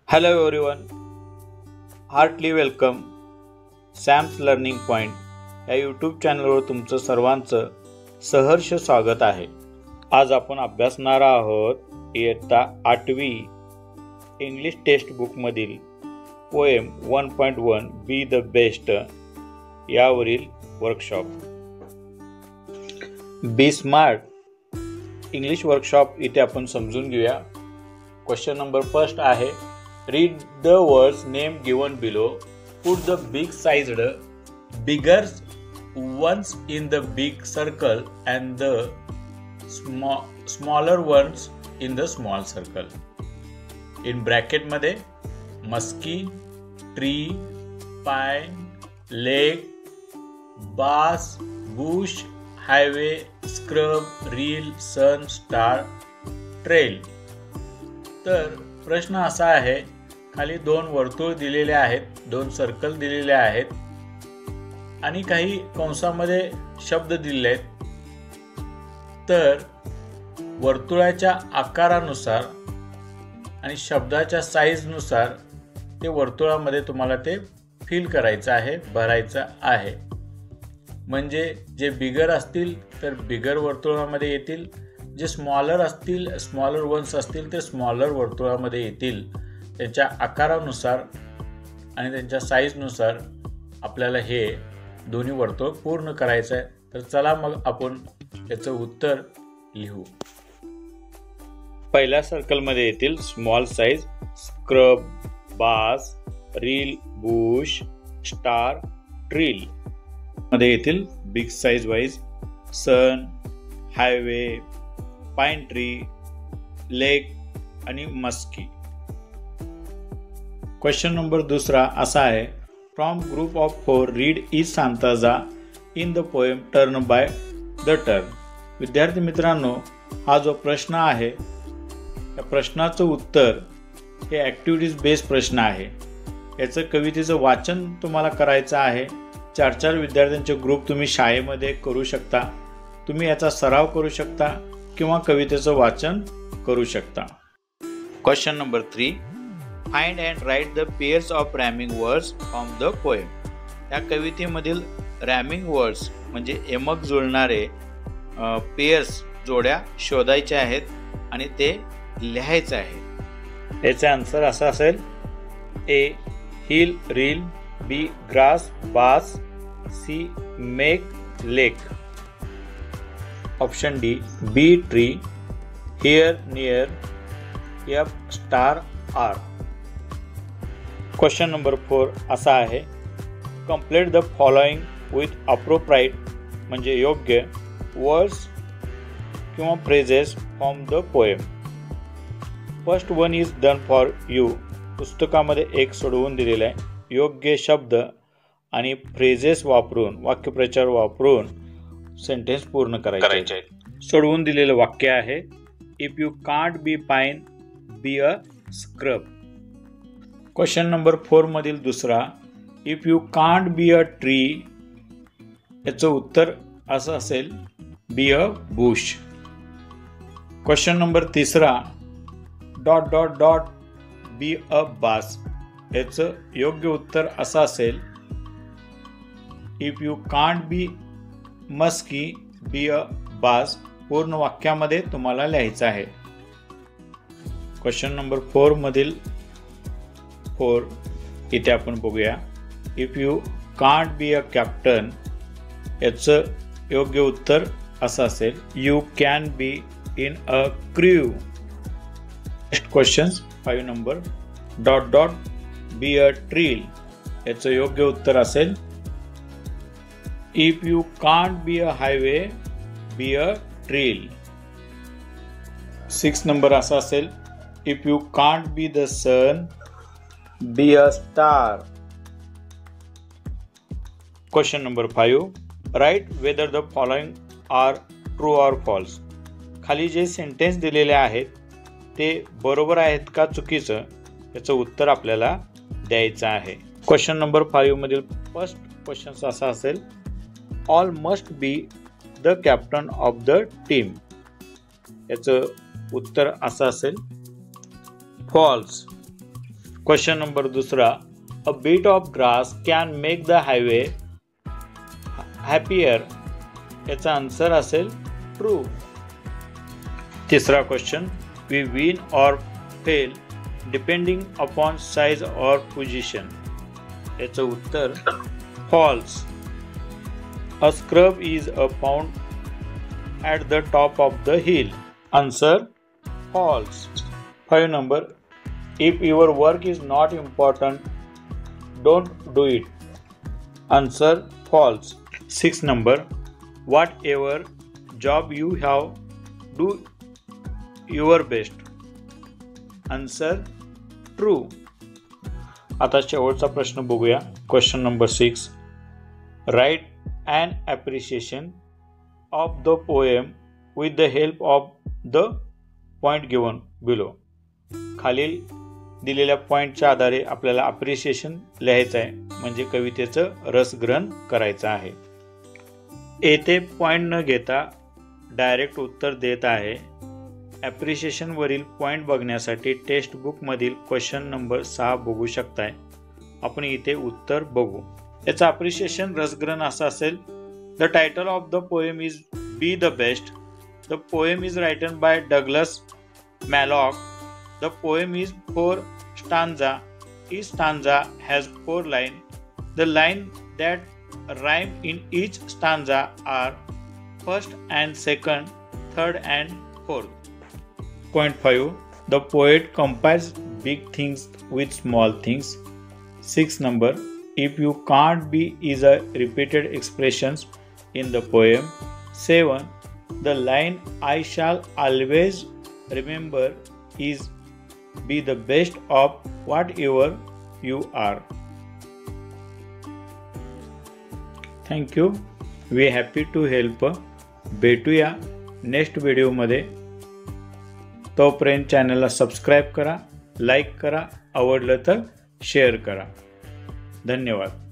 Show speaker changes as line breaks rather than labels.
Hello everyone, heartily welcome Sam's learning point या YouTube चॅनलवर तुमचं सर्वांचं सहर्ष स्वागत आहे. आज आपण अभ्यासणार आहोत इयत्ता 8वी इंग्लिश टेक्स्ट बुकमधील पोएम 1.1 बी द बेस्ट यावरील workshop. Be smart English workshop इथे आपण समजून घेऊया. क्वेश्चन नंबर फर्स्ट आहे, read the words name given below. Put the big sized bigger ones in the big circle and the smaller ones in the small circle. In bracket मध्ये musky, tree, pine, lake, bass, bush, highway, scrub, reel, sun, star, trail. तर प्रश्न असा आहे, खाली दोन वर्तुळ दिलेले आहेत, दोन सर्कल दिलेले आहेत आणि काही कंसामध्ये शब्द दिलेले आहेत. तर वर्तुळाच्या आकारानुसार आणि शब्दाच्या साईजनुसार ते वर्तुळामध्ये तुम्हाला ते फिल करायचं आहे, भरायचं आहे. म्हणजे जे बिगर असतील तर बिगर वर्तुळामध्ये येतील, जे स्मॉलर असतील, स्मॉलर वन्स असतील ते स्मॉलर वर्तुळामध्ये येतील. त्यांच्या आकारानुसार आणि त्यांच्या साईजनुसार आपल्याला हे दोन्ही वर्तुळ पूर्ण करायचं आहे. तर चला मग आपण याचं उत्तर लिहू. पहिल्या सर्कलमध्ये येतील small size, scrub, bass, reel, bush, star, trail. मध्ये येतील big size wise sun, highway, pine tree, lake आणि मस्की. क्वेश्चन नंबर दुसरा असा आहे, from group of 4 read is stanza in the poem turn by the turn. विद्यार्थी मित्रांनो, हा जो प्रश्न आहे या प्रश्नाचं उत्तर हे ॲक्टिव्हिटीज बेस्ड प्रश्न आहे. याचं कवितेचं वाचन तुम्हाला करायचं आहे. 4 विद्यार्थ्यांचे ग्रुप तुम्ही शाळेमध्ये करू शकता. तुम्ही याचा सराव करू शकता किंवा कवितेचं वाचन करू शकता. Question number 3, find and write the pairs of rhyming words from the poem. या कवितेमधील रॅमिंग वर्ड्स म्हणजे यमक जुळणारे पेअर्स, जोड्या शोधायच्या आहेत आणि ते लिहायचं आहे. याचा आन्सर असा असेल, A hill, reel, B grass, bass, C make, lake. Option D B tree, here, near, F star, are. Question number 4 असा आहे, complete the following with appropriate म्हणजे योग्य वर्ड्स किंवा phrases from the poem. First one is done for you. पुस्तकामध्ये एक सोडवून दिलेला आहे. योग्य शब्द आणि फ्रेजेस वापरून, वाक्यप्रचार वापरून सेंटेन्स पूर्ण करायचे आहेत. सोडवून दिलेलं वाक्य आहे, if you can't be pine be a scrub. Question number 4 मधील दुसरा, if you can't be a tree, याचं उत्तर असं असेल, be a bush. Question number 3, dot dot dot be a bass. याचं योग्य उत्तर असं असेल, if you can't be muskie be a bass. पूर्ण वाक्यामध्ये तुम्हाला लिहायचं आहे. क्वेश्चन नंबर 4 मधील 4 इथे आपण बघूया, if you can't be a captain, याचं योग्य उत्तर असं असेल, you can be in a crew. Next question 5 number, dot dot be a trail. याचं योग्य उत्तर असेल, if you can't be a highway be a trail. 6 number असा असेल, if you can't be the sun be a star. Question number 5, write whether the following are true or false. खाली जे sentence दिलेले आहेत ते बरोबर आहेत का चुकीचं, याचं उत्तर आपल्याला द्यायचं आहे. क्वेश्चन नंबर 5 मधील फर्स्ट क्वेश्चन असा असेल, all must be the captain of the team. याचं उत्तर असं असेल, फॉल्स. क्वेश्चन नंबर दुसरा, a bit of grass can make the highway happier. याचा आन्सर असेल ट्रू. तिसरा question, we win or fail depending upon size और पोझिशन. याचं उत्तर false. A scrub is a pound at the top of the hill. Answer false. 5 number, if your work is not important don't do it. Answer false. 6 number, whatever job you have do your best. Answer true. आता शेवटचा प्रश्न बघूया. Question number 6, right an appreciation of the poem with the help of the point given below. खालील दिलेल्या पॉइंटच्या आधारे आपल्याला appreciation लिहायचं आहे, म्हणजे कवितेचं रसग्रहण करायचं आहे. येथे पॉइंट न घेता डायरेक्ट उत्तर देत आहे. ॲप्रिशिएशन वरील पॉइंट बघण्यासाठी टेक्स्ट बुक मधील क्वेश्चन नंबर 6 बघू शकताय. आपण इथे उत्तर बघू. याचा अप्रिशिएशन रसग्रहण असं असेल, the title of the poem is be the best. The poem is written by Douglas Malloch. The poem is 4 stanza. Each stanza has 4 lines. The lines that rhyme in each stanza are first and second, third and fourth. Point 5. The poet compares big things with small things. 6 number, if you can't be is a repeated expressions in the poem. 7. The line I shall always remember is be the best of whatever you are. Thank you. We happy to help. भेटूया next व्हिडिओमध्ये. तोपर्यंत चॅनलला subscribe करा, like करा, आवडलं तर share करा. धन्यवाद.